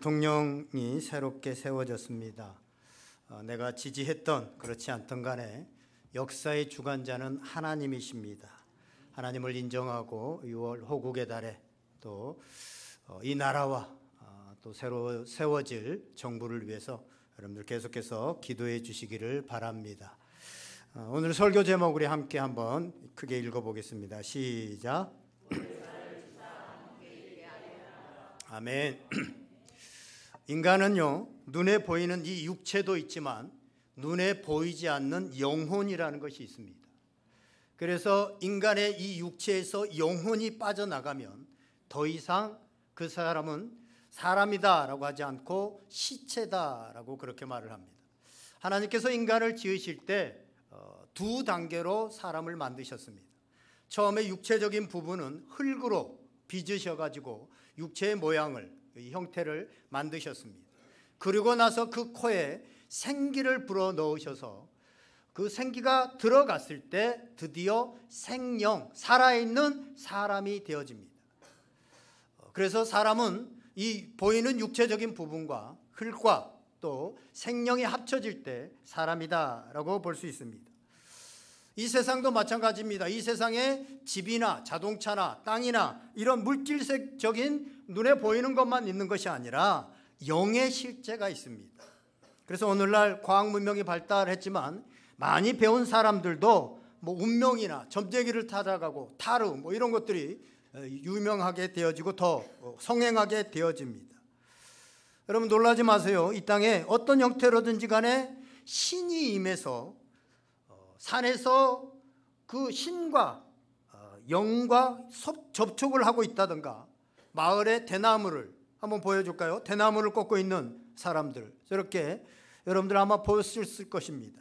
대통령이 새롭게 세워졌습니다. 내가 지지했던 그렇지 않던 간에 역사의 주관자는 하나님이십니다. 하나님을 인정하고 6월 호국의 달에 또 이 나라와 또 새로 세워질 정부를 위해서 여러분들 계속해서 기도해 주시기를 바랍니다. 오늘 설교 제목 우리 함께 한번 크게 읽어보겠습니다. 시작. 아멘. 인간은요, 눈에 보이는 이 육체도 있지만 눈에 보이지 않는 영혼이라는 것이 있습니다. 그래서 인간의 이 육체에서 영혼이 빠져나가면 더 이상 그 사람은 사람이다라고 하지 않고 시체다라고 그렇게 말을 합니다. 하나님께서 인간을 지으실 때 두 단계로 사람을 만드셨습니다. 처음에 육체적인 부분은 흙으로 빚으셔가지고 육체의 모양을, 형태를 만드셨습니다. 그리고 나서 그 코에 생기를 불어 넣으셔서 그 생기가 들어갔을 때 드디어 생령, 살아있는 사람이 되어집니다. 그래서 사람은 이 보이는 육체적인 부분과 흙과 또 생령이 합쳐질 때 사람이다라고 볼 수 있습니다. 이 세상도 마찬가지입니다. 이 세상에 집이나 자동차나 땅이나 이런 물질적인 눈에 보이는 것만 있는 것이 아니라 영의 실제가 있습니다. 그래서 오늘날 과학 문명이 발달했지만 많이 배운 사람들도 뭐 운명이나 점쟁이를 타다가고 타르 뭐 이런 것들이 유명하게 되어지고 더 성행하게 되어집니다. 여러분 놀라지 마세요. 이 땅에 어떤 형태로든지 간에 신이 임해서 산에서 그 신과 영과 접촉을 하고 있다든가, 마을에 대나무를 한번 보여줄까요? 대나무를 꽂고 있는 사람들, 저렇게 여러분들 아마 보셨을 것입니다.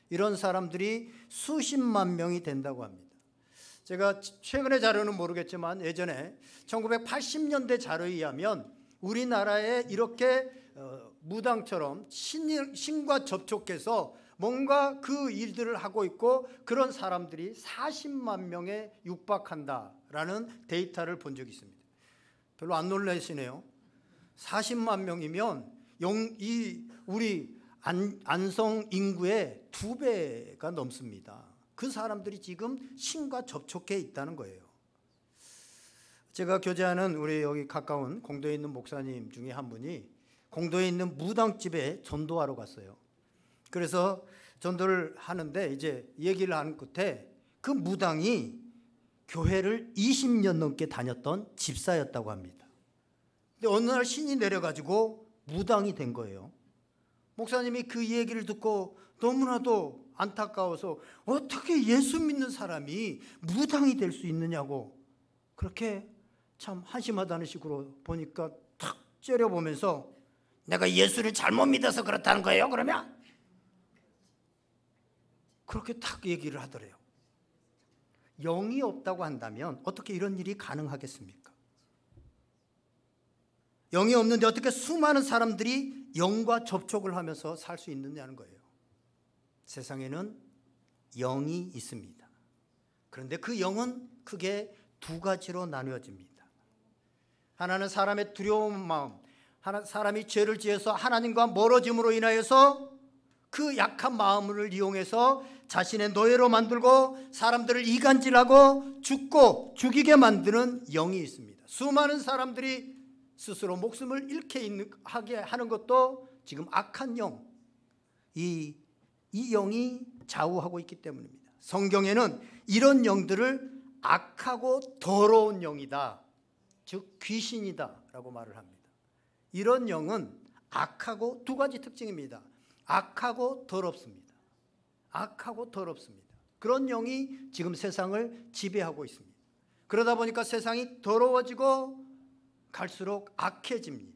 이런 사람들이 수십만 명이 된다고 합니다. 제가 최근의 자료는 모르겠지만 예전에 1980년대 자료에 의하면 우리나라에 이렇게 무당처럼 신과 접촉해서 뭔가 그 일들을 하고 있고 그런 사람들이 40만 명에 육박한다라는 데이터를 본 적이 있습니다. 별로 안 놀라시네요. 40만 명이면 우리 안성 인구의 2배가 넘습니다. 그 사람들이 지금 신과 접촉해 있다는 거예요. 제가 교제하는 우리 여기 가까운 공도에 있는 목사님 중에 한 분이 공도에 있는 무당집에 전도하러 갔어요. 그래서 전도를 하는데 이제 얘기를 하는 끝에 그 무당이 교회를 20년 넘게 다녔던 집사였다고 합니다. 근데 어느 날 신이 내려가지고 무당이 된 거예요. 목사님이 그 얘기를 듣고 너무나도 안타까워서 어떻게 예수 믿는 사람이 무당이 될 수 있느냐고 그렇게 참 한심하다는 식으로 보니까 탁 째려보면서 내가 예수를 잘못 믿어서 그렇다는 거예요 그러면? 그렇게 탁 얘기를 하더래요. 영이 없다고 한다면 어떻게 이런 일이 가능하겠습니까? 영이 없는데 어떻게 수많은 사람들이 영과 접촉을 하면서 살 수 있느냐는 거예요. 세상에는 영이 있습니다. 그런데 그 영은 크게 두 가지로 나누어집니다. 하나는 사람의 두려운 마음, 사람이 죄를 지어서 하나님과 멀어짐으로 인하여서 그 약한 마음을 이용해서 자신의 노예로 만들고 사람들을 이간질하고 죽고 죽이게 만드는 영이 있습니다. 수많은 사람들이 스스로 목숨을 잃게 하게 하는 것도 지금 악한 영, 이 영이 좌우하고 있기 때문입니다. 성경에는 이런 영들을 악하고 더러운 영이다, 즉 귀신이다 라고 말을 합니다. 이런 영은 악하고 두 가지 특징입니다. 악하고 더럽습니다. 악하고 더럽습니다. 그런 영이 지금 세상을 지배하고 있습니다. 그러다 보니까 세상이 더러워지고 갈수록 악해집니다.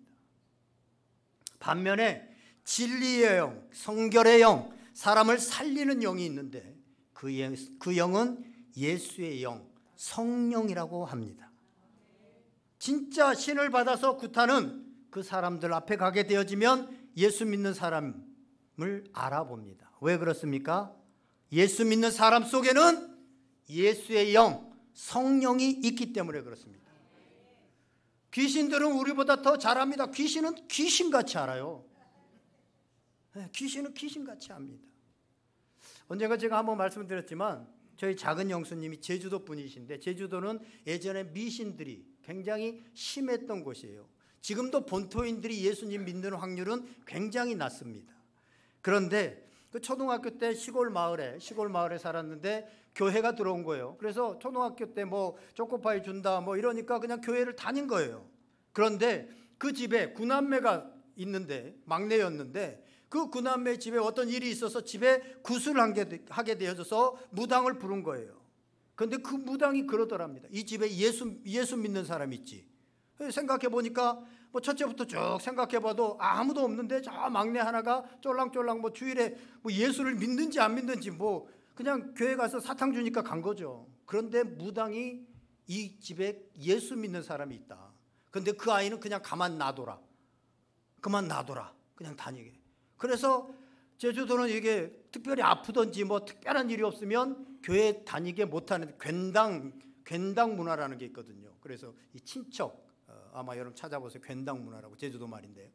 반면에 진리의 영, 성결의 영, 사람을 살리는 영이 있는데 그 영은 예수의 영, 성령이라고 합니다. 진짜 신을 받아서 구타는 그 사람들 앞에 가게 되어지면 예수 믿는 사람을 알아봅니다. 왜 그렇습니까? 예수 믿는 사람 속에는 예수의 영, 성령이 있기 때문에 그렇습니다. 귀신들은 우리보다 더 잘합니다. 귀신은 귀신같이 알아요. 귀신은 귀신같이 압니다. 언젠가 제가 한번 말씀드렸지만 저희 작은 영수님이 제주도 분이신데, 제주도는 예전에 미신들이 굉장히 심했던 곳이에요. 지금도 본토인들이 예수님 믿는 확률은 굉장히 낮습니다. 그런데 그 초등학교 때 시골 마을에 살았는데 교회가 들어온 거예요. 그래서 초등학교 때 뭐 초코파이 준다 뭐 이러니까 그냥 교회를 다닌 거예요. 그런데 그 집에 구남매가 있는데, 막내였는데 그 구남매 집에 어떤 일이 있어서 집에 구슬을 하게 되어져서 무당을 부른 거예요. 그런데 그 무당이 그러더랍니다. 이 집에 예수 믿는 사람 있지? 생각해 보니까 뭐 첫째부터 쭉 생각해 봐도 아무도 없는데 저 막내 하나가 쫄랑쫄랑 뭐 주일에 뭐 예수를 믿는지 안 믿는지 뭐 그냥 교회 가서 사탕 주니까 간 거죠. 그런데 무당이 이 집에 예수 믿는 사람이 있다. 그런데 그 아이는 그냥 그만 놔둬라 그냥 다니게. 그래서 제주도는 이게 특별히 아프든지 뭐 특별한 일이 없으면 교회 다니게 못하는 괜당 문화라는 게 있거든요. 그래서 이 친척, 아마 여러분 찾아보세요. 괜당 문화라고, 제주도 말인데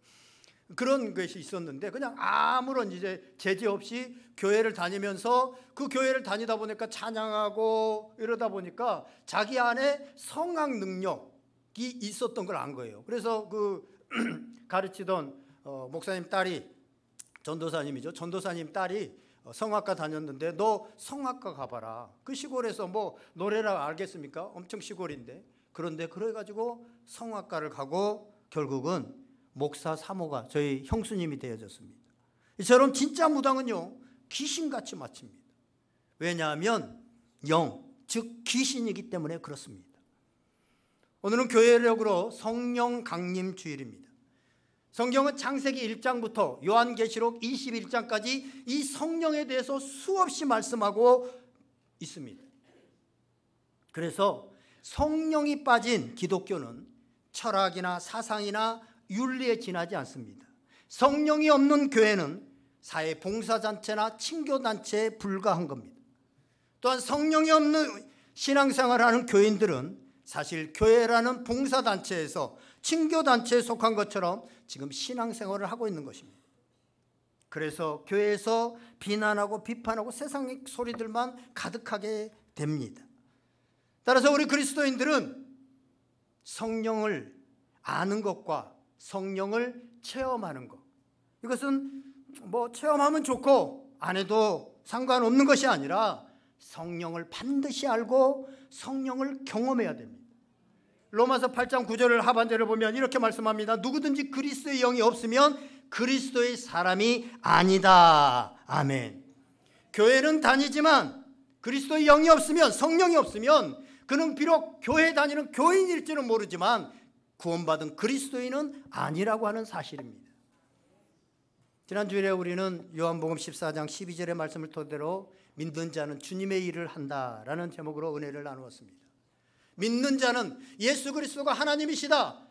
그런 것이 있었는데 그냥 아무런 이제 제재 없이 교회를 다니면서 그 교회를 다니다 보니까 찬양하고 이러다 보니까 자기 안에 성학 능력이 있었던 걸 안 거예요. 그래서 그 가르치던 목사님 딸이 전도사님이죠. 전도사님 딸이 성악과 다녔는데 너 성악과 가봐라. 그 시골에서 뭐 노래라 알겠습니까? 엄청 시골인데. 그런데 그래가지고 성악과를 가고 결국은 목사 사모가 저희 형수님이 되어졌습니다. 이처럼 진짜 무당은요 귀신같이 맞춥니다. 왜냐하면 영, 즉 귀신이기 때문에 그렇습니다. 오늘은 교회력으로 성령 강림 주일입니다. 성경은 창세기 1장부터 요한계시록 21장까지 이 성령에 대해서 수없이 말씀하고 있습니다. 그래서 성령이 빠진 기독교는 철학이나 사상이나 윤리에 지나지 않습니다. 성령이 없는 교회는 사회 봉사단체나 친교단체에 불과한 겁니다. 또한 성령이 없는 신앙생활을 하는 교인들은 사실 교회라는 봉사단체에서 친교단체에 속한 것처럼 지금 신앙생활을 하고 있는 것입니다. 그래서 교회에서 비난하고 비판하고 세상의 소리들만 가득하게 됩니다. 따라서 우리 그리스도인들은 성령을 아는 것과 성령을 체험하는 것, 이것은 뭐 체험하면 좋고 안 해도 상관없는 것이 아니라 성령을 반드시 알고 성령을 경험해야 됩니다. 로마서 8장 9절 하반절을 보면 이렇게 말씀합니다. 누구든지 그리스도의 영이 없으면 그리스도의 사람이 아니다. 아멘. 교회는 다니지만 그리스도의 영이 없으면, 성령이 없으면 그는 비록 교회 다니는 교인일지는 모르지만 구원받은 그리스도인은 아니라고 하는 사실입니다. 지난 주일에 우리는 요한복음 14장 12절의 말씀을 토대로 믿는 자는 주님의 일을 한다라는 제목으로 은혜를 나누었습니다. 믿는 자는 예수 그리스도가 하나님이시다,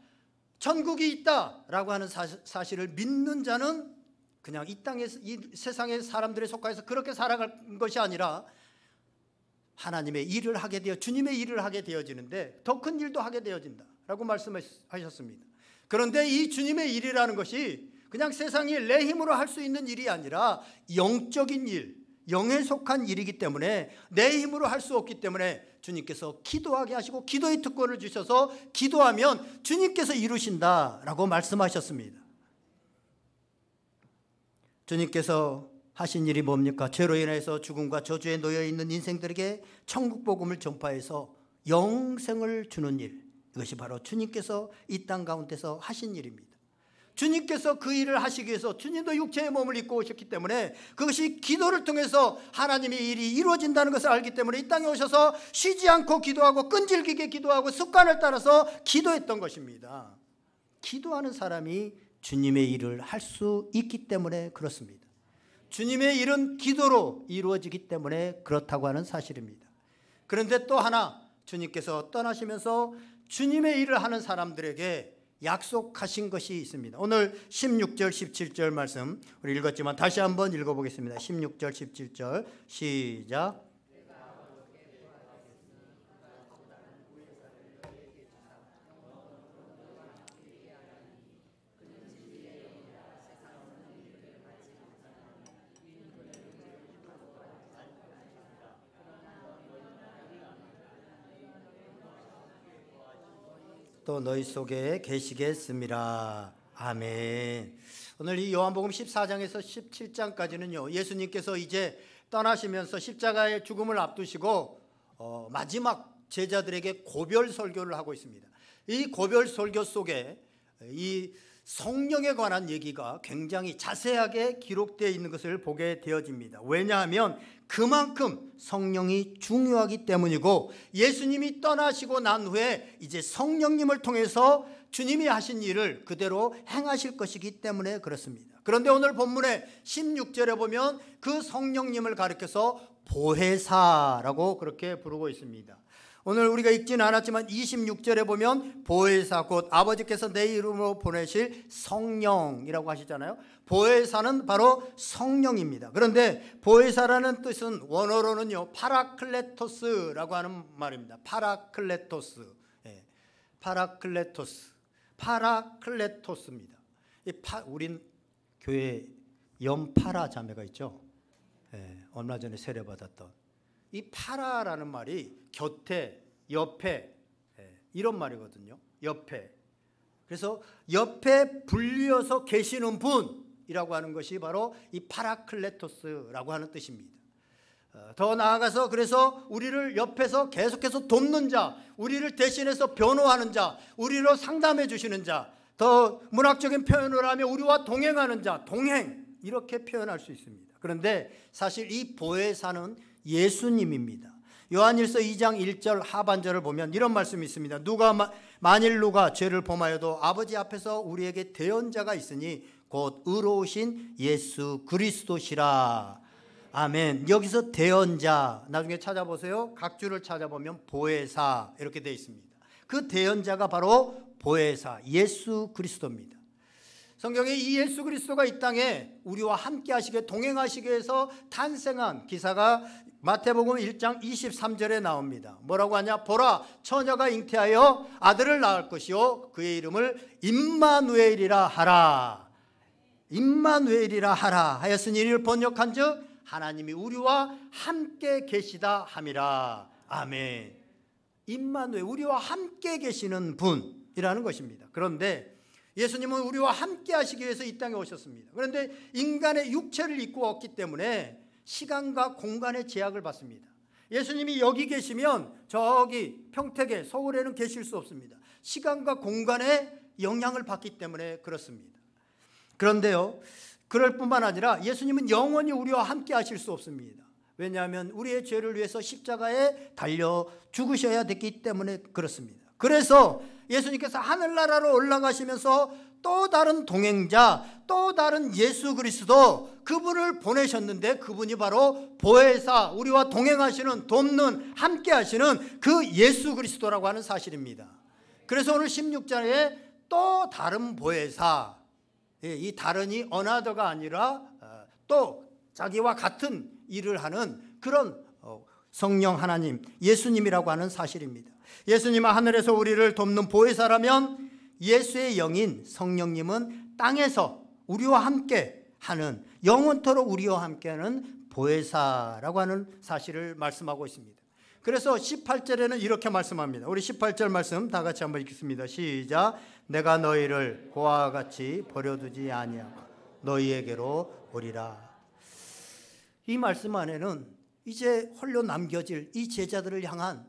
천국이 있다라고 하는 사실을 믿는 자는 그냥 이 땅에서, 이 세상의 사람들에 속하여서 그렇게 살아갈 것이 아니라 하나님의 일을 하게 되어 주님의 일을 하게 되어지는데 더 큰 일도 하게 되어진다라고 말씀하셨습니다. 그런데 이 주님의 일이라는 것이 그냥 세상이 내 힘으로 할 수 있는 일이 아니라 영적인 일, 영에 속한 일이기 때문에 내 힘으로 할 수 없기 때문에 주님께서 기도하게 하시고 기도의 특권을 주셔서 기도하면 주님께서 이루신다라고 말씀하셨습니다. 주님께서 하신 일이 뭡니까? 죄로 인해서 죽음과 저주에 놓여 있는 인생들에게 천국 복음을 전파해서 영생을 주는 일, 이것이 바로 주님께서 이 땅 가운데서 하신 일입니다. 주님께서 그 일을 하시기 위해서 주님도 육체의 몸을 입고 오셨기 때문에 그것이 기도를 통해서 하나님의 일이 이루어진다는 것을 알기 때문에 이 땅에 오셔서 쉬지 않고 기도하고 끈질기게 기도하고 습관을 따라서 기도했던 것입니다. 기도하는 사람이 주님의 일을 할 수 있기 때문에 그렇습니다. 주님의 일은 기도로 이루어지기 때문에 그렇다고 하는 사실입니다. 그런데 또 하나, 주님께서 떠나시면서 주님의 일을 하는 사람들에게 약속하신 것이 있습니다. 오늘 16절 17절 말씀 우리 읽었지만 다시 한번 읽어보겠습니다. 16절 17절 시작. 또 너희 속에 계시겠습니다. 아멘. 오늘 이 요한복음 14장에서 17장까지는요, 예수님께서 이제 떠나시면서 십자가의 죽음을 앞두시고 마지막 제자들에게 고별 설교를 하고 있습니다. 이 고별 설교 속에 이 성령에 관한 얘기가 굉장히 자세하게 기록되어 있는 것을 보게 되어집니다. 왜냐하면 그만큼 성령이 중요하기 때문이고, 예수님이 떠나시고 난 후에 이제 성령님을 통해서 주님이 하신 일을 그대로 행하실 것이기 때문에 그렇습니다. 그런데 오늘 본문의 16절에 보면 그 성령님을 가리켜서 보혜사라고 그렇게 부르고 있습니다. 오늘 우리가 읽지는 않았지만 26절에 보면 보혜사 곧 아버지께서 내 이름으로 보내실 성령이라고 하시잖아요. 보혜사는 바로 성령입니다. 그런데 보혜사라는 뜻은 원어로는요, 파라클레토스라고 하는 말입니다. 파라클레토스, 파라클레토스입니다. 우린 교회 연파라 자매가 있죠. 얼마 전에 세례받았던 이 파라라는 말이 곁에, 옆에 이런 말이거든요. 옆에. 그래서 옆에 불리어서 계시는 분이라고 하는 것이 바로 이 파라클레토스라고 하는 뜻입니다. 더 나아가서 그래서 우리를 옆에서 계속해서 돕는 자, 우리를 대신해서 변호하는 자, 우리로 상담해 주시는 자, 더 문학적인 표현을 하면 우리와 동행하는 자, 동행, 이렇게 표현할 수 있습니다. 그런데 사실 이 보혜사는 예수님입니다. 요한일서 2장 1절 하반절을 보면 이런 말씀이 있습니다. 만일 누가 죄를 범하여도 아버지 앞에서 우리에게 대언자가 있으니 곧 의로우신 예수 그리스도시라. 아멘. 여기서 대언자, 나중에 찾아보세요. 각주를 찾아보면 보혜사 이렇게 되어 있습니다. 그 대언자가 바로 보혜사 예수 그리스도입니다. 성경에 이 예수 그리스도가 이 땅에 우리와 함께 하시게 동행하시기 위해서 탄생한 기사가 마태복음 1장 23절에 나옵니다. 뭐라고 하냐? 보라, 처녀가 잉태하여 아들을 낳을 것이요 그의 이름을 임마누엘이라 하라. 임마누엘이라 하라 하였으니 이를 번역한즉 하나님이 우리와 함께 계시다 함이라. 아멘. 임마누엘, 우리와 함께 계시는 분이라는 것입니다. 그런데 예수님은 우리와 함께 하시기 위해서 이 땅에 오셨습니다. 그런데 인간의 육체를 입고 왔기 때문에 시간과 공간의 제약을 받습니다. 예수님이 여기 계시면 저기 평택에, 서울에는 계실 수 없습니다. 시간과 공간의 영향을 받기 때문에 그렇습니다. 그런데요, 그럴 뿐만 아니라 예수님은 영원히 우리와 함께 하실 수 없습니다. 왜냐하면 우리의 죄를 위해서 십자가에 달려 죽으셔야 됐기 때문에 그렇습니다. 그래서 예수님께서 하늘나라로 올라가시면서 또 다른 동행자, 또 다른 예수 그리스도, 그분을 보내셨는데 그분이 바로 보혜사, 우리와 동행하시는, 돕는, 함께 하시는 그 예수 그리스도라고 하는 사실입니다. 그래서 오늘 16절에 또 다른 보혜사, 이 다른이 어나더가 아니라 또 자기와 같은 일을 하는 그런 성령 하나님, 예수님이라고 하는 사실입니다. 예수님은 하늘에서 우리를 돕는 보혜사라면 예수의 영인 성령님은 땅에서 우리와 함께 하는, 영원토록 우리와 함께하는 보혜사라고 하는 사실을 말씀하고 있습니다. 그래서 18절에는 이렇게 말씀합니다. 우리 18절 말씀 다 같이 한번 읽겠습니다. 시작. 내가 너희를 고아와 같이 버려두지 아니하고 너희에게로 오리라. 이 말씀 안에는 이제 홀로 남겨질 이 제자들을 향한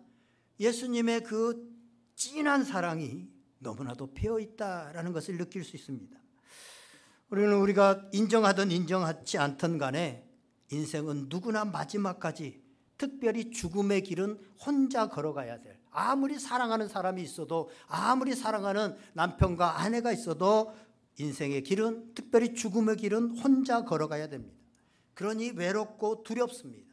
예수님의 그 진한 사랑이 너무나도 배어있다라는 것을 느낄 수 있습니다. 우리가 인정하든 인정하지 않든 간에 인생은 누구나 마지막까지, 특별히 죽음의 길은 혼자 걸어가야 될, 아무리 사랑하는 사람이 있어도, 아무리 사랑하는 남편과 아내가 있어도 인생의 길은, 특별히 죽음의 길은 혼자 걸어가야 됩니다. 그러니 외롭고 두렵습니다.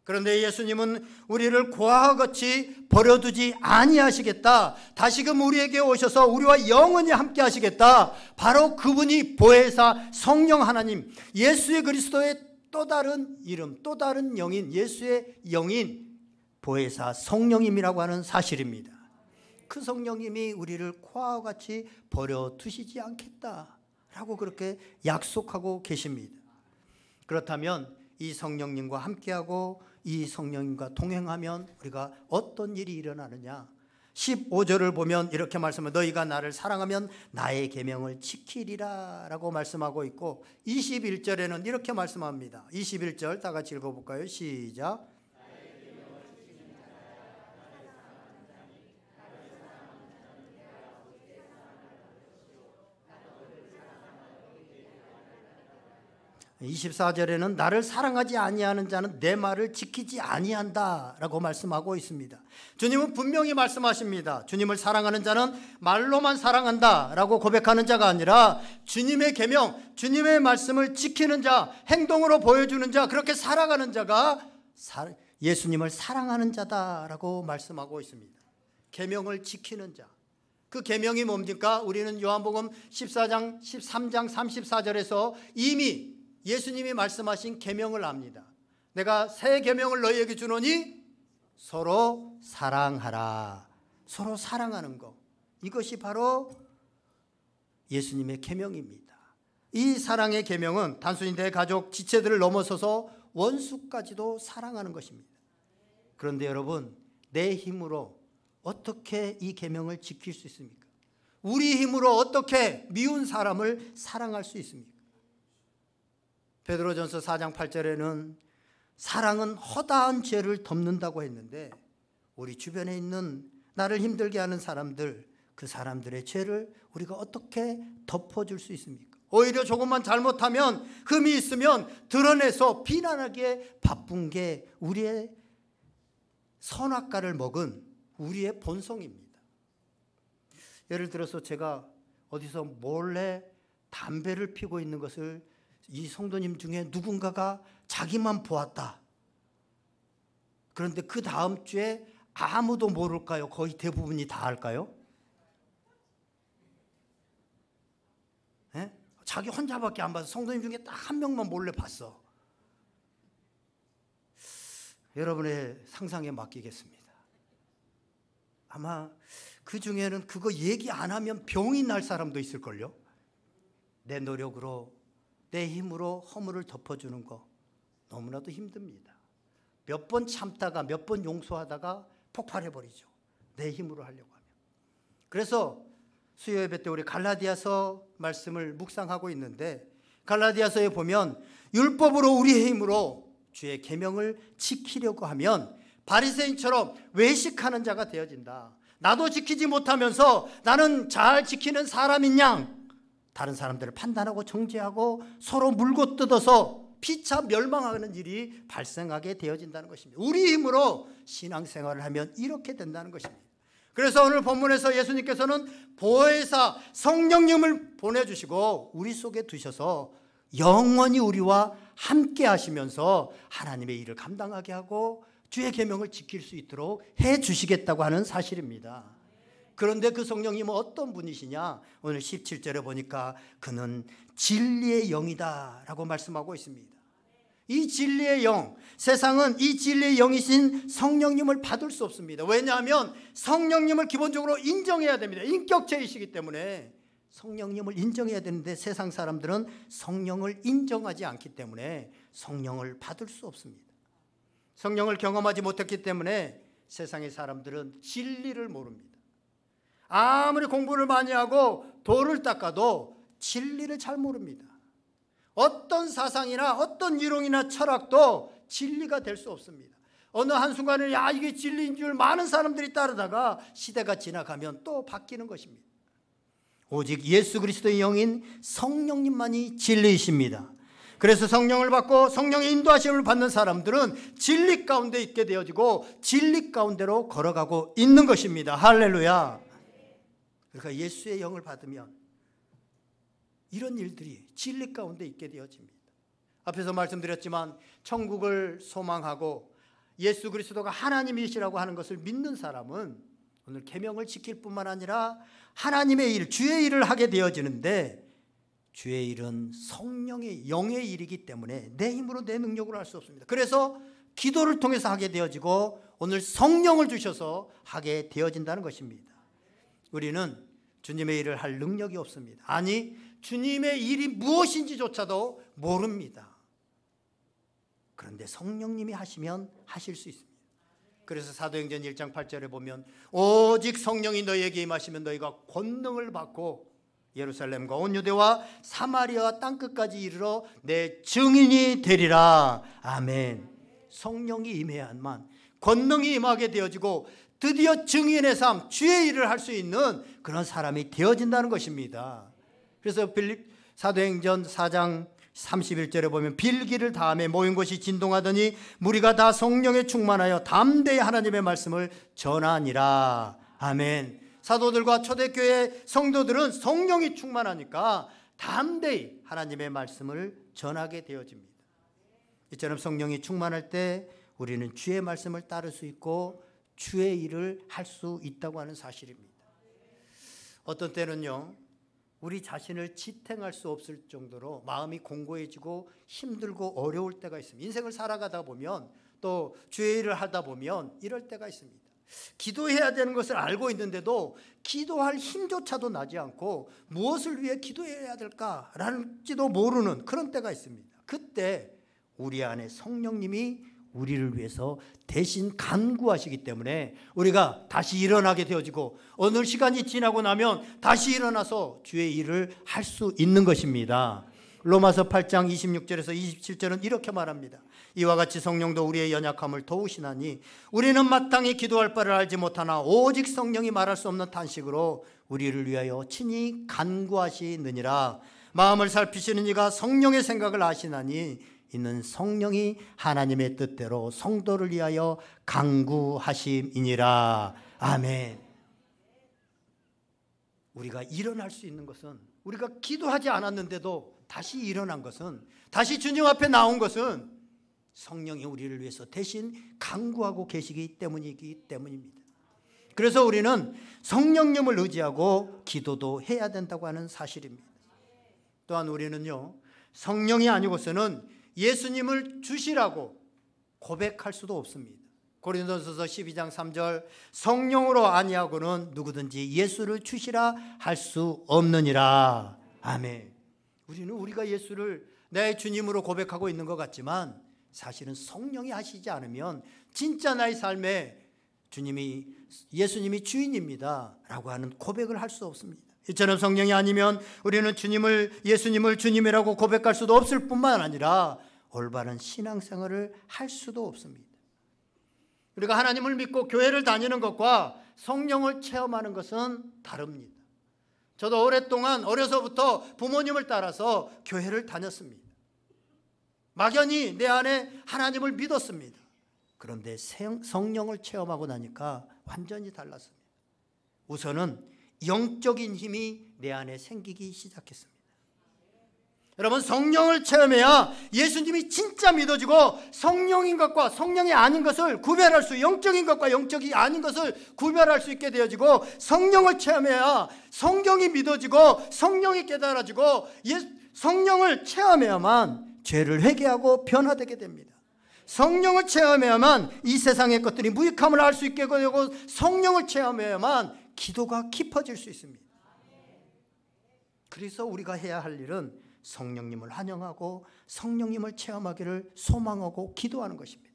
그런데 예수님은 우리를 고아와 같이 버려두지 아니하시겠다, 다시금 우리에게 오셔서 우리와 영원히 함께 하시겠다, 바로 그분이 보혜사 성령 하나님, 예수의 그리스도의 또 다른 이름, 또 다른 영인, 예수의 영인 보혜사 성령님이라고 하는 사실입니다. 그 성령님이 우리를 고아와 같이 버려두시지 않겠다라고 그렇게 약속하고 계십니다. 그렇다면 이 성령님과 함께하고 이 성령님과 동행하면 우리가 어떤 일이 일어나느냐? 15절을 보면 이렇게 말씀합니다. 너희가 나를 사랑하면 나의 계명을 지키리라 라고 말씀하고 있고, 21절에는 이렇게 말씀합니다. 21절 다 같이 읽어볼까요? 시작. 24절에는 나를 사랑하지 아니하는 자는 내 말을 지키지 아니한다 라고 말씀하고 있습니다. 주님은 분명히 말씀하십니다. 주님을 사랑하는 자는 말로만 사랑한다 라고 고백하는 자가 아니라 주님의 계명, 주님의 말씀을 지키는 자, 행동으로 보여주는 자, 그렇게 살아가는 자가 예수님을 사랑하는 자다라고 말씀하고 있습니다. 계명을 지키는 자. 그 계명이 뭡니까? 우리는 요한복음 13장 34절에서 이미 예수님이 말씀하신 계명을 압니다. 내가 새 계명을 너희에게 주노니 서로 사랑하라. 서로 사랑하는 것. 이것이 바로 예수님의 계명입니다. 이 사랑의 계명은 단순히 내 가족, 지체들을 넘어서서 원수까지도 사랑하는 것입니다. 그런데 여러분, 내 힘으로 어떻게 이 계명을 지킬 수 있습니까? 우리 힘으로 어떻게 미운 사람을 사랑할 수 있습니까? 베드로전서 4장 8절에는 사랑은 허다한 죄를 덮는다고 했는데, 우리 주변에 있는 나를 힘들게 하는 사람들, 그 사람들의 죄를 우리가 어떻게 덮어줄 수 있습니까? 오히려 조금만 잘못하면, 흠이 있으면 드러내서 비난하기에 바쁜 게 우리의 선악과를 먹은 우리의 본성입니다. 예를 들어서 제가 어디서 몰래 담배를 피고 있는 것을 이 성도님 중에 누군가가 자기만 보았다. 그런데 그 다음 주에 아무도 모를까요? 거의 대부분이 다 알까요? 네? 자기 혼자밖에 안 봐서 성도님 중에 딱 한 명만 몰래 봤어. 여러분의 상상에 맡기겠습니다. 아마 그 중에는 그거 얘기 안 하면 병이 날 사람도 있을걸요. 내 노력으로, 내 힘으로 허물을 덮어주는 거 너무나도 힘듭니다. 몇 번 참다가 몇 번 용서하다가 폭발해버리죠. 내 힘으로 하려고 하면. 그래서 수요 예배 때 우리 갈라디아서 말씀을 묵상하고 있는데, 갈라디아서에 보면 율법으로 우리의 힘으로 주의 계명을 지키려고 하면 바리새인처럼 외식하는 자가 되어진다. 나도 지키지 못하면서 나는 잘 지키는 사람인 양 다른 사람들을 판단하고 정죄하고 서로 물고 뜯어서 피차 멸망하는 일이 발생하게 되어진다는 것입니다. 우리 힘으로 신앙생활을 하면 이렇게 된다는 것입니다. 그래서 오늘 본문에서 예수님께서는 보혜사 성령님을 보내주시고 우리 속에 두셔서 영원히 우리와 함께 하시면서 하나님의 일을 감당하게 하고 주의 계명을 지킬 수 있도록 해 주시겠다고 하는 사실입니다. 그런데 그 성령님은 어떤 분이시냐? 오늘 17절에 보니까 그는 진리의 영이다 라고 말씀하고 있습니다. 이 진리의 영, 세상은 이 진리의 영이신 성령님을 받을 수 없습니다. 왜냐하면 성령님을 기본적으로 인정해야 됩니다. 인격체이시기 때문에 성령님을 인정해야 되는데 세상 사람들은 성령을 인정하지 않기 때문에 성령을 받을 수 없습니다. 성령을 경험하지 못했기 때문에 세상의 사람들은 진리를 모릅니다. 아무리 공부를 많이 하고 도를 닦아도 진리를 잘 모릅니다. 어떤 사상이나 어떤 이론이나 철학도 진리가 될 수 없습니다. 어느 한순간에 야 이게 진리인 줄 많은 사람들이 따르다가 시대가 지나가면 또 바뀌는 것입니다. 오직 예수 그리스도의 영인 성령님만이 진리이십니다. 그래서 성령을 받고 성령의 인도하심을 받는 사람들은 진리 가운데 있게 되어지고 진리 가운데로 걸어가고 있는 것입니다. 할렐루야. 그러니까 예수의 영을 받으면 이런 일들이 진리 가운데 있게 되어집니다. 앞에서 말씀드렸지만 천국을 소망하고 예수 그리스도가 하나님이시라고 하는 것을 믿는 사람은 오늘 계명을 지킬 뿐만 아니라 하나님의 일, 주의 일을 하게 되어지는데 주의 일은 성령의 영의 일이기 때문에 내 힘으로 내 능력으로 할 수 없습니다. 그래서 기도를 통해서 하게 되어지고 오늘 성령을 주셔서 하게 되어진다는 것입니다. 우리는 주님의 일을 할 능력이 없습니다. 아니 주님의 일이 무엇인지조차도 모릅니다. 그런데 성령님이 하시면 하실 수 있습니다. 그래서 사도행전 1장 8절에 보면 오직 성령이 너희에게 임하시면 너희가 권능을 받고 예루살렘과 온 유대와 사마리아 땅끝까지 이르러 내 증인이 되리라. 아멘. 성령이 임해야만 권능이 임하게 되어지고 드디어 증인의 삶, 주의 일을 할 수 있는 그런 사람이 되어진다는 것입니다. 그래서 사도행전 4장 31절에 보면 빌기를 다음에 모인 곳이 진동하더니 무리가 다 성령에 충만하여 담대히 하나님의 말씀을 전하니라. 아멘. 사도들과 초대교회 성도들은 성령이 충만하니까 담대히 하나님의 말씀을 전하게 되어집니다. 이처럼 성령이 충만할 때 우리는 주의 말씀을 따를 수 있고 주의 일을 할 수 있다고 하는 사실입니다. 어떤 때는요, 우리 자신을 지탱할 수 없을 정도로 마음이 공고해지고 힘들고 어려울 때가 있습니다. 인생을 살아가다 보면 또 주의 일을 하다 보면 이럴 때가 있습니다. 기도해야 되는 것을 알고 있는데도 기도할 힘조차도 나지 않고 무엇을 위해 기도해야 될까라는지도 모르는 그런 때가 있습니다. 그때 우리 안에 성령님이 우리를 위해서 대신 간구하시기 때문에 우리가 다시 일어나게 되어지고 어느 시간이 지나고 나면 다시 일어나서 주의 일을 할 수 있는 것입니다. 로마서 8장 26절에서 27절은 이렇게 말합니다. 이와 같이 성령도 우리의 연약함을 도우시나니 우리는 마땅히 기도할 바를 알지 못하나 오직 성령이 말할 수 없는 탄식으로 우리를 위하여 친히 간구하시느니라. 마음을 살피시는 이가 성령의 생각을 아시나니 이는 성령이 하나님의 뜻대로 성도를 위하여 간구하심이니라. 아멘. 우리가 일어날 수 있는 것은, 우리가 기도하지 않았는데도 다시 일어난 것은, 다시 주님 앞에 나온 것은 성령이 우리를 위해서 대신 간구하고 계시기 때문입니다. 그래서 우리는 성령님을 의지하고 기도도 해야 된다고 하는 사실입니다. 또한 우리는요, 성령이 아니고서는 예수님을 주시라고 고백할 수도 없습니다. 고린도전서 12장 3절 성령으로 아니하고는 누구든지 예수를 주시라 할 수 없느니라. 아멘. 우리는 우리가 예수를 내 주님으로 고백하고 있는 것 같지만 사실은 성령이 하시지 않으면 진짜 나의 삶에 예수님이 주인입니다 라고 하는 고백을 할 수 없습니다. 이처럼 성령이 아니면 우리는 예수님을 주님이라고 고백할 수도 없을 뿐만 아니라 올바른 신앙생활을 할 수도 없습니다. 우리가 하나님을 믿고 교회를 다니는 것과 성령을 체험하는 것은 다릅니다. 저도 오랫동안 어려서부터 부모님을 따라서 교회를 다녔습니다. 막연히 내 안에 하나님을 믿었습니다. 그런데 성령을 체험하고 나니까 완전히 달랐습니다. 우선은 영적인 힘이 내 안에 생기기 시작했습니다. 여러분, 성령을 체험해야 예수님이 진짜 믿어지고 성령인 것과 성령이 아닌 것을 구별할 수, 영적인 것과 영적이 아닌 것을 구별할 수 있게 되어지고, 성령을 체험해야 성경이 믿어지고 성령이 깨달아지고, 성령을 체험해야만 죄를 회개하고 변화되게 됩니다. 성령을 체험해야만 이 세상의 것들이 무익함을 알 수 있게 되고, 성령을 체험해야만 기도가 깊어질 수 있습니다. 그래서 우리가 해야 할 일은 성령님을 환영하고 성령님을 체험하기를 소망하고 기도하는 것입니다.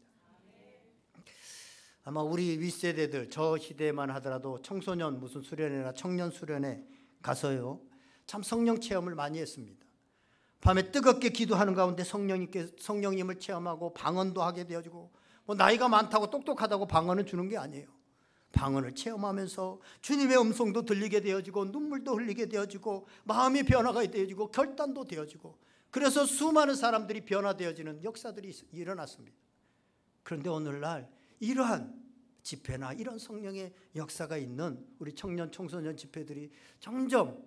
아마 우리 윗세대들, 저 시대만 하더라도 청소년 무슨 수련회나 청년 수련회 가서요, 참 성령 체험을 많이 했습니다. 밤에 뜨겁게 기도하는 가운데 성령님을 체험하고 방언도 하게 되어지고, 뭐 나이가 많다고 똑똑하다고 방언을 주는 게 아니에요. 방언을 체험하면서 주님의 음성도 들리게 되어지고, 눈물도 흘리게 되어지고, 마음이 변화가 되어지고, 결단도 되어지고, 그래서 수많은 사람들이 변화되어지는 역사들이 일어났습니다. 그런데 오늘날 이러한 집회나 이런 성령의 역사가 있는 우리 청년 청소년 집회들이 점점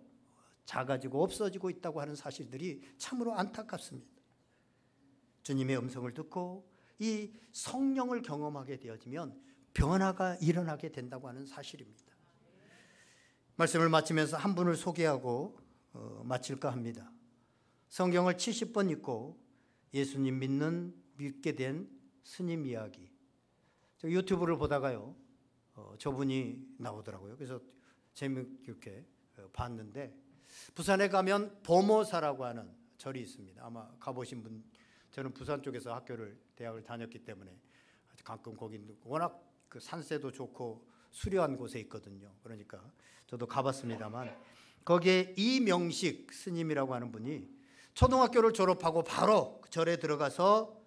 작아지고 없어지고 있다고 하는 사실들이 참으로 안타깝습니다. 주님의 음성을 듣고 이 성령을 경험하게 되어지면 변화가 일어나게 된다고 하는 사실입니다. 말씀을 마치면서 한 분을 소개하고 마칠까 합니다. 성경을 70번 읽고 예수님 믿게 된 스님 이야기. 저 유튜브를 보다가요, 저분이 나오더라고요. 그래서 재미있게 봤는데, 부산에 가면 보모사라고 하는 절이 있습니다. 아마 가보신 분, 저는 부산 쪽에서 대학을 다녔기 때문에 가끔 거기 워낙 그 산세도 좋고 수려한 곳에 있거든요. 그러니까 저도 가봤습니다만 거기에 이명식 스님이라고 하는 분이 초등학교를 졸업하고 바로 절에 들어가서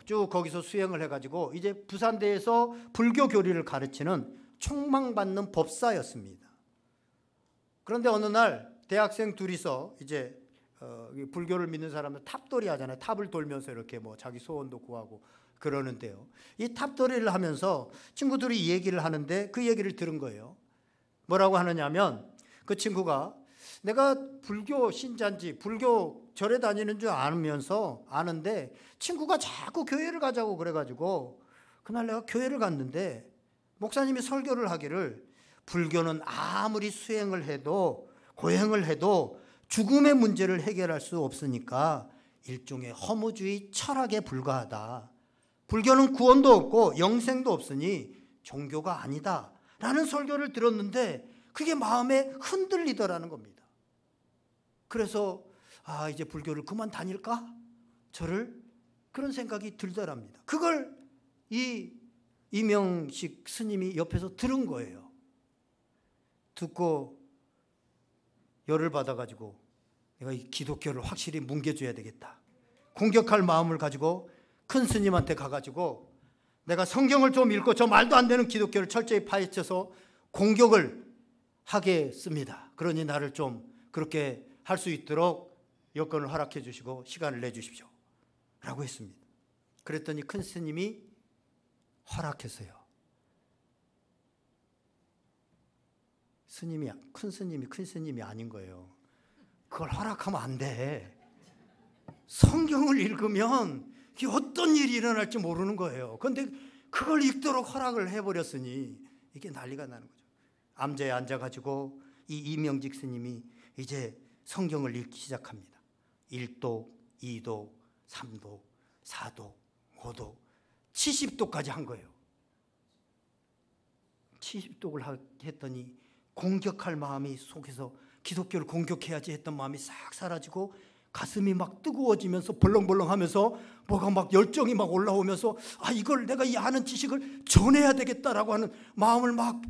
쭉 거기서 수행을 해가지고 이제 부산대에서 불교 교리를 가르치는 총망받는 법사였습니다. 그런데 어느 날 대학생 둘이서 이제 불교를 믿는 사람은 탑돌이 하잖아요. 탑을 돌면서 이렇게 뭐 자기 소원도 구하고 그러는데요. 이 탑돌이를 하면서 친구들이 얘기를 하는데 그 얘기를 들은 거예요. 뭐라고 하느냐면 그 친구가 내가 불교 신자인지 불교 절에 다니는 줄 아는데 친구가 자꾸 교회를 가자고 그래가지고 그날 내가 교회를 갔는데 목사님이 설교를 하기를 불교는 아무리 수행을 해도 고행을 해도 죽음의 문제를 해결할 수 없으니까 일종의 허무주의 철학에 불과하다. 불교는 구원도 없고 영생도 없으니 종교가 아니다 라는 설교를 들었는데 그게 마음에 흔들리더라는 겁니다. 그래서 이제 불교를 그만 다닐까? 저를 그런 생각이 들더랍니다. 그걸 이 이명식 스님이 옆에서 들은 거예요. 듣고 열을 받아가지고 내가 이 기독교를 확실히 뭉개줘야 되겠다. 공격할 마음을 가지고 큰 스님한테 가가지고 내가 성경을 좀 읽고 저 말도 안 되는 기독교를 철저히 파헤쳐서 공격을 하겠습니다. 그러니 나를 좀 그렇게 할 수 있도록 여건을 허락해 주시고 시간을 내주십시오 라고 했습니다. 그랬더니 큰 스님이 허락했어요. 큰 스님이 아닌 거예요. 그걸 허락하면 안 돼. 성경을 읽으면 이게 어떤 일이 일어날지 모르는 거예요. 그런데 그걸 읽도록 허락을 해버렸으니 이게 난리가 나는 거죠. 암자에 앉아가지고 이 이명직 스님이 이제 성경을 읽기 시작합니다. 1도, 2도, 3도, 4도, 5도, 70도까지 한 거예요. 70독을 했더니 공격할 마음이 속에서 기독교를 공격해야지 했던 마음이 싹 사라지고 가슴이 막 뜨거워지면서 벌렁벌렁하면서 뭐가 막 열정이 막 올라오면서 이걸 내가 이 아는 지식을 전해야 되겠다라고 하는 마음을 막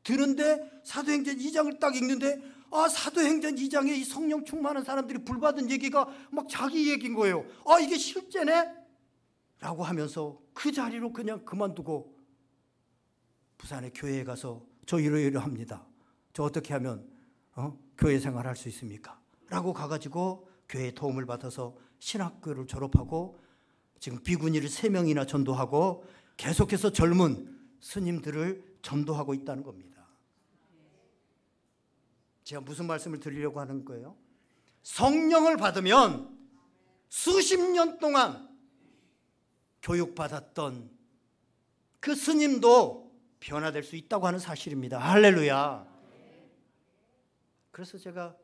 드는데 사도행전 2장을 딱 읽는데 사도행전 2장에 이 성령 충만한 사람들이 불받은 얘기가 막 자기 얘기인 거예요. 이게 실제네? 라고 하면서 그 자리로 그냥 그만두고 부산에 교회에 가서 저 이러이러합니다. 저 어떻게 하면 교회 생활할 수 있습니까? 라고 가가지고 교회에 도움을 받아서 신학교를 졸업하고 지금 비구니를 3명이나 전도하고 계속해서 젊은 스님들을 전도하고 있다는 겁니다. 제가 무슨 말씀을 드리려고 하는 거예요? 성령을 받으면 수십 년 동안 교육받았던 그 스님도 변화될 수 있다고 하는 사실입니다. 할렐루야. 그래서 제가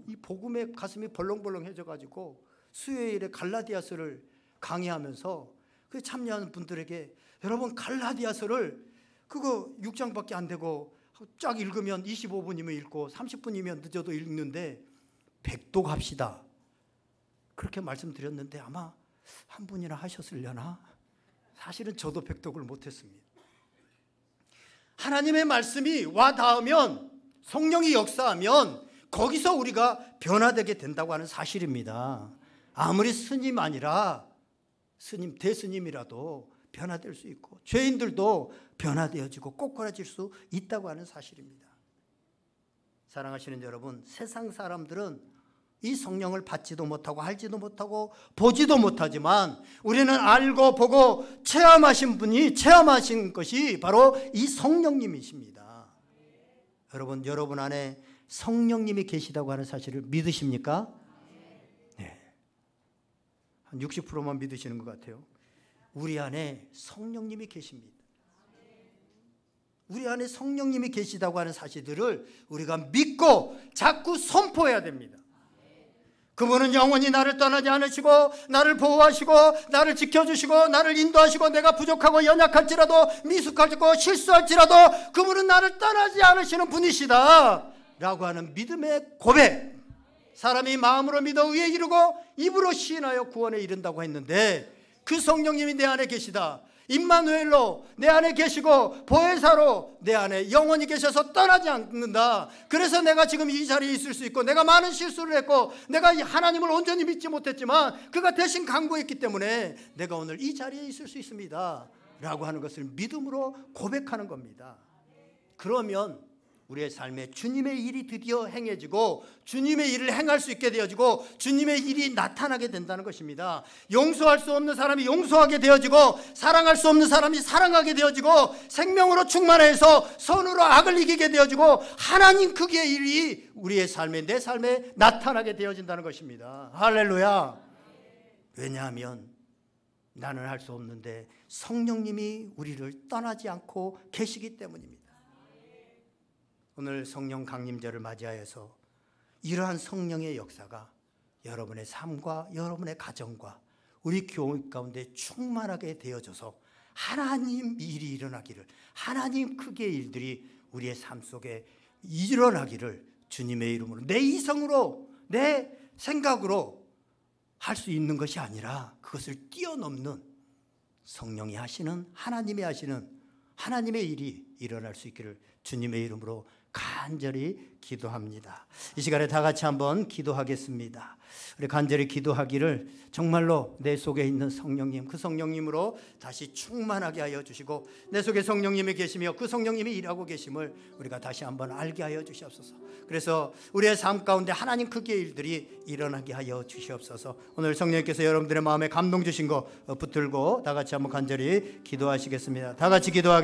이 복음에 가슴이 벌렁벌렁해져 가지고 수요일에 갈라디아서를 강의하면서 그 참여하는 분들에게 여러분 갈라디아서를 그거 6장밖에 안 되고 쫙 읽으면 25분이면 읽고 30분이면 늦어도 읽는데 100독 합시다. 그렇게 말씀드렸는데 아마 한 분이나 하셨으려나? 사실은 저도 100독을 못했습니다. 하나님의 말씀이 와 닿으면 성령이 역사하면 거기서 우리가 변화되게 된다고 하는 사실입니다. 아무리 스님 아니라 스님, 대스님이라도 변화될 수 있고 죄인들도 변화되어지고 꼬꾸라질 수 있다고 하는 사실입니다. 사랑하시는 여러분, 세상 사람들은 이 성령을 받지도 못하고 알지도 못하고 보지도 못하지만 우리는 알고 보고 체험하신 것이 바로 이 성령님이십니다. 여러분 안에 성령님이 계시다고 하는 사실을 믿으십니까? 네. 한 60%만 믿으시는 것 같아요. 우리 안에 성령님이 계십니다. 우리 안에 성령님이 계시다고 하는 사실들을 우리가 믿고 자꾸 선포해야 됩니다. 그분은 영원히 나를 떠나지 않으시고 나를 보호하시고 나를 지켜주시고 나를 인도하시고 내가 부족하고 연약할지라도 미숙할지고 실수할지라도 그분은 나를 떠나지 않으시는 분이시다 라고 하는 믿음의 고백. 사람이 마음으로 믿어 의에 이르고 입으로 시인하여 구원에 이른다고 했는데 그 성령님이 내 안에 계시다. 임마누엘로 내 안에 계시고 보혜사로 내 안에 영원히 계셔서 떠나지 않는다. 그래서 내가 지금 이 자리에 있을 수 있고, 내가 많은 실수를 했고, 내가 하나님을 온전히 믿지 못했지만 그가 대신 강구했기 때문에 내가 오늘 이 자리에 있을 수 있습니다 라고 하는 것을 믿음으로 고백하는 겁니다. 그러면 우리의 삶에 주님의 일이 드디어 행해지고, 주님의 일을 행할 수 있게 되어지고, 주님의 일이 나타나게 된다는 것입니다. 용서할 수 없는 사람이 용서하게 되어지고, 사랑할 수 없는 사람이 사랑하게 되어지고, 생명으로 충만해서 선으로 악을 이기게 되어지고, 하나님 크기의 일이 우리의 삶에, 내 삶에 나타나게 되어진다는 것입니다. 할렐루야. 왜냐하면 나는 할 수 없는데 성령님이 우리를 떠나지 않고 계시기 때문입니다. 오늘 성령 강림절을 맞이하여서 이러한 성령의 역사가 여러분의 삶과 여러분의 가정과 우리 교회 가운데 충만하게 되어져서 하나님 일이 일어나기를, 하나님 크기의 일들이 우리의 삶 속에 일어나기를 주님의 이름으로, 내 이성으로, 내 생각으로 할 수 있는 것이 아니라 그것을 뛰어넘는 성령이 하시는, 하나님이 하시는 하나님의 일이 일어날 수 있기를 주님의 이름으로 간절히 기도합니다. 이 시간에 다 같이 한번 기도하겠습니다. 우리 간절히 기도하기를 정말로 내 속에 있는 성령님, 그 성령님으로 다시 충만하게 하여 주시고, 내 속에 성령님이 계시며 그 성령님이 일하고 계심을 우리가 다시 한번 알게 하여 주시옵소서. 그래서 우리의 삶 가운데 하나님 크기의 일들이 일어나게 하여 주시옵소서. 오늘 성령님께서 여러분들의 마음에 감동 주신 거 붙들고 다 같이 한번 간절히 기도하시겠습니다. 다 같이 기도하겠습니다.